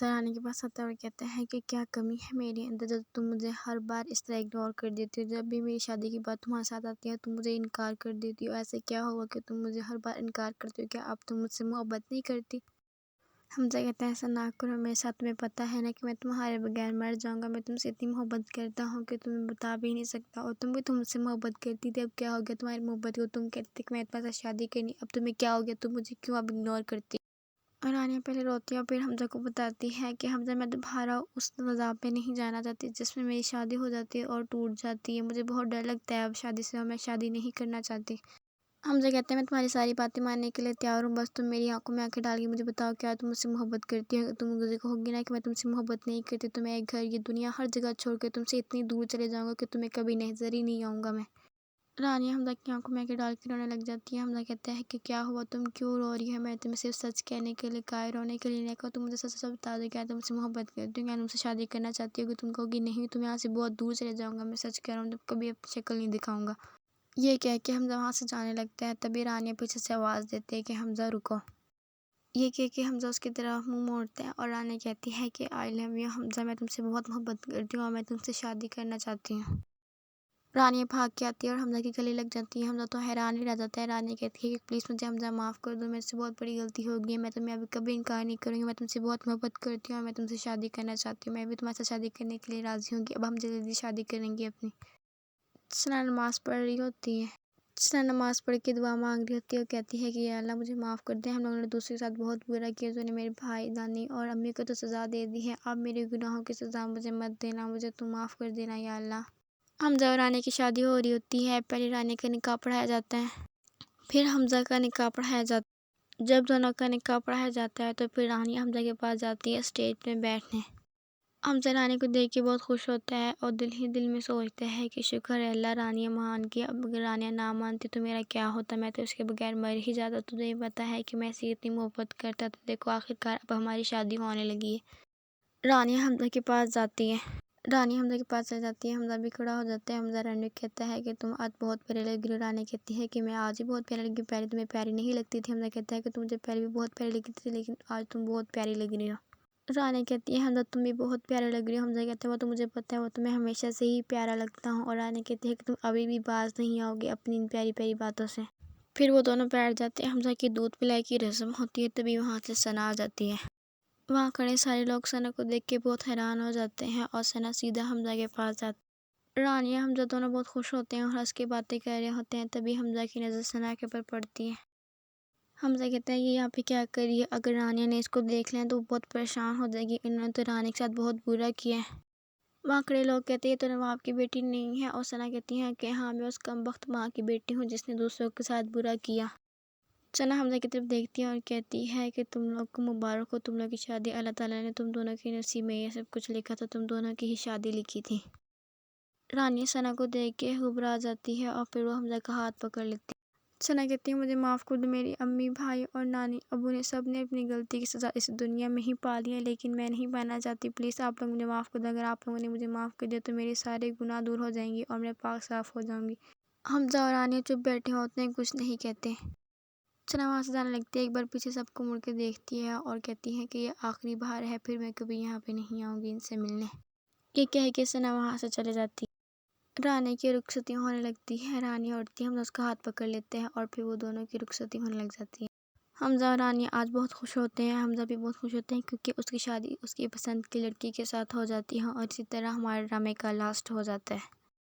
سرانے کے پاس آتا ہے اور کہتا ہے کہ کیا کمی ہے میرے اندر جب تم مجھے ہر بار اس طرح اگنور کر دیتی ہو، جب بھی میری شادی کی بات تمہارے ساتھ آتی ہے تم مجھے انکار کر دیتی ہو، ایسے کیا ہوا کہ تم مجھے ہر بار انکار کرتی ہو؟ کیا اب تم مجھ سے محبت نہیں کرتی؟ حمزہ کہتا ہے ایسا نہ کرو میرے ساتھ، تمہیں پتہ ہے نا کہ میں تمہارے بغیر مر جاؤں گا، میں تم سے اتنی محبت کرتا ہوں کہ تمہیں بتا بھی نہیں سکتا، اور تم بھی تو مجھ سے محبت کرتی تھی، اب کیا ہو گیا تمہاری محبت کو؟ تم کہتی تھی کہ میں تمہارے ساتھ شادی کرنی، اب تمہیں کیا ہو گیا؟ تم مجھے کیوں اب اگنور کرتی؟ اور رانیہ پہلے روتی ہے اور پھر حمزہ کو بتاتی ہے کہ حمزہ میں دوبارہ اس عذاب میں نہیں جانا چاہتی جس میں میری شادی ہو جاتی ہے اور ٹوٹ جاتی ہے، مجھے بہت ڈر لگتا ہے اب شادی سے، اور میں شادی نہیں کرنا چاہتی۔ حمزہ کہتے ہیں میں تمہاری ساری باتیں ماننے کے لیے تیار ہوں، بس تم میری آنکھوں میں آنکھیں ڈال کے مجھے بتاؤ کیا تم مجھ سے محبت کرتی ہو؟ تم مجھے کہو گی نا کہ میں تم سے محبت نہیں کرتی تو میں ایک گھر، یہ دنیا، ہر جگہ چھوڑ کے تم سے اتنی دور چلے جاؤں گا کہ تمہیں کبھی نظر ہی نہیں آؤں گا میں۔ رانیہ حمزہ کی آنکھوں میں آنکھیں ڈال کے رونے لگ جاتی ہے۔ حمزہ کہتا ہے کہ کیا ہوا، تم کیوں رو رہی ہے؟ میں تمہیں صرف سچ کہنے کے لیے کہا ہے، رونے کے لیے نہیں کہا، تم مجھے سچ سچ بتا دو کیا تم سے محبت کرتی ہو، کیا تم سے شادی کرنا چاہتی ہو؟ کہ تم کہو گی نہیں تم یہاں سے بہت دور چلے جاؤں گا، میں سچ کہہ رہا ہوں، تم کبھی اپنی شکل نہیں دکھاؤں گا۔ یہ کہہ کے حمزہ وہاں سے جانے لگتا ہے، تبھی رانیہ پیچھے سے آواز دیتے ہے کہ حمزہ رکو۔ یہ کہہ کے حمزہ اس کی طرف منہ موڑتا ہے اور رانیہ کہتی ہے کہ آئی لو یو حمزہ، میں تم سے بہت محبت کرتی ہوں اور میں تم سے شادی کرنا چاہتی ہوں۔ رانیہ بھاگ کے آتی ہے اور حمزہ کے گلے لگ جاتی ہے۔ حمزہ تو حیران ہی رہ جاتا ہے۔ رانیہ کہتی ہے کہ پلیز مجھے حمزہ معاف کر دو، میرے سے بہت بڑی غلطی ہو گئی ہے، میں تمہیں ابھی کبھی انکار نہیں کروں گی، میں تم سے بہت محبت کرتی ہوں اور میں تم سے شادی کرنا چاہتی ہوں، میں بھی تمہارے ساتھ شادی کرنے کے لیے راضی ہوں گی، اب ہم جلدی شادی کریں گے اپنی۔ سنا نماز پڑھ رہی ہوتی ہے۔ سنا نماز پڑھ کے دعا مانگ رہی ہوتی ہے اور کہتی ہے کہ یا اللہ مجھے معاف کر دے، ہم لوگوں نے دوسرے کے ساتھ بہت برا کیا، تو نے میرے بھائی، نانی اور امی کو تو سزا دے دی ہے، اب میرے گناہوں کی سزا مجھے مت دینا، مجھے تو معاف کر دینا یا اللہ۔ حمزہ اور رانیہ کی شادی ہو رہی ہوتی ہے۔ پہلے رانیہ کا نکاح پڑھایا جاتا ہے، پھر حمزہ کا نکاح پڑھایا جاتا ہے۔ جب دونوں کا نکاح پڑھایا جاتا ہے تو پھر رانیہ حمزہ کے پاس جاتی ہے اسٹیج پہ بیٹھنے۔ حمزہ رانیہ کو دیکھ کے بہت خوش ہوتا ہے اور دل ہی دل میں سوچتا ہے کہ شکر ہے اللہ رانیہ مان گئی، اب اگر رانیہ نہ مانتی تو میرا کیا ہوتا، میں تو اس کے بغیر مر ہی جاتا، تجھے یہ پتہ ہے کہ میں اسے اتنی محبت کرتا تھا، دیکھو آخرکار اب ہماری شادی ہونے لگی ہے۔ رانیہ حمزہ کے پاس جاتی ہے۔ رانیہ حمزہ کے پاس چلی جاتی ہے، حمزہ بھی کھڑا ہو جاتا ہے۔ حمزہ رانیہ کو کہتا ہے کہ تم آج بہت پیارے لگ رہی ہو۔ رانیہ کہتی ہے کہ میں آج ہی بہت پیاری لگی، پہلے تمہیں پیاری نہیں لگتی تھی۔ حمزہ کہتا ہے کہ تم مجھے پہلے بھی بہت پیاری لگتی تھی لیکن آج تم بہت پیاری لگ رہی ہو۔ رانیہ کہتی ہے حمزہ تم بھی بہت پیارے لگ رہی ہو۔ حمزہ کہتا ہے وہ تو مجھے پتہ ہے، وہ تو میں ہمیشہ سے ہی پیارا لگتا ہوں۔ اور رانیہ کہتی ہے کہ تم ابھی بھی باز نہیں آؤ گے اپنی ان پیاری پیاری باتوں سے۔ پھر وہ دونوں بیٹھ جاتے ہیں۔ حمزہ کی دودھ پلائی کی رسم ہوتی ہے، تبھی وہاں سے ثنا آ جاتی ہے۔ وہاں کھڑے سارے لوگ ثنا کو دیکھ کے بہت حیران ہو جاتے ہیں اور ثنا سیدھا حمزہ کے پاس جاتی ہے۔ رانیہ حمزہ دونوں بہت خوش ہوتے ہیں اور ہنس کے باتیں کر رہے ہوتے ہیں، تبھی حمزہ کی نظر ثنا کے اوپر پڑتی ہے۔ حمزہ کہتا ہے یہ یہاں پہ کیا کر رہی ہے، اگر رانیہ نے اس کو دیکھ لیا تو وہ بہت پریشان ہو جائے گی، انہوں نے تو رانیہ کے ساتھ بہت برا کیا ہے۔ وہاں کھڑے لوگ کہتے ہیں یہ تو نواب کی بیٹی نہیں ہے، اور ثنا کہتی ہے کہ ہاں میں اس کمبخت ماں کی بیٹی ہوں جس نے دوسروں کے ساتھ برا کیا۔ ثنا حمزہ کی طرف دیکھتی ہے اور کہتی ہے کہ تم لوگ کو مبارک ہو، تم لوگ کی شادی، اللہ تعالیٰ نے تم دونوں کے نصیب میں یہ سب کچھ لکھا تھا، تم دونوں کی ہی شادی لکھی تھی۔ رانیہ ثنا کو دیکھ کے گھبرا جاتی ہے اور پھر وہ حمزہ کا ہاتھ پکڑ لیتی ہے۔ ثنا کہتی ہے مجھے معاف کر دو، میری امی، بھائی اور نانی ابو نے سب نے اپنی غلطی کی سزا اس دنیا میں ہی پا لی ہے، لیکن میں نہیں پانا چاہتی، پلیز آپ لوگ مجھے معاف کر دو، اگر آپ لوگوں نے مجھے معاف کر دیا تو میرے سارے گناہ دور ہو جائیں گے اور میں پاک صاف ہو جاؤں گی۔ حمزہ اور رانیہ چپ بیٹھے ہوتے ہیں، کچھ نہیں کہتے۔ ثنا وہاں سے جانے لگتی ہے، ایک بار پیچھے سب کو مڑ کے دیکھتی ہے اور کہتی ہے کہ یہ آخری بار ہے، پھر میں کبھی یہاں پہ نہیں آؤں گی ان سے ملنے۔ یہ کہہ کے ثنا وہاں سے چلے جاتی ہے۔ رانیہ کی رخصتی ہونے لگتی ہے، رانیہ اٹھتی ہے، حمزہ اس کا ہاتھ پکڑ لیتے ہیں اور پھر وہ دونوں کی رخصتی ہونے لگ جاتی ہے۔ حمزہ اور رانیہ آج بہت خوش ہوتے ہیں۔ حمزہ بھی بہت خوش ہوتے ہیں کیونکہ اس کی شادی اس کی پسند کی لڑکی کے ساتھ ہو جاتی ہے، اور اسی طرح ہمارے ڈرامے کا لاسٹ ہو جاتا ہے۔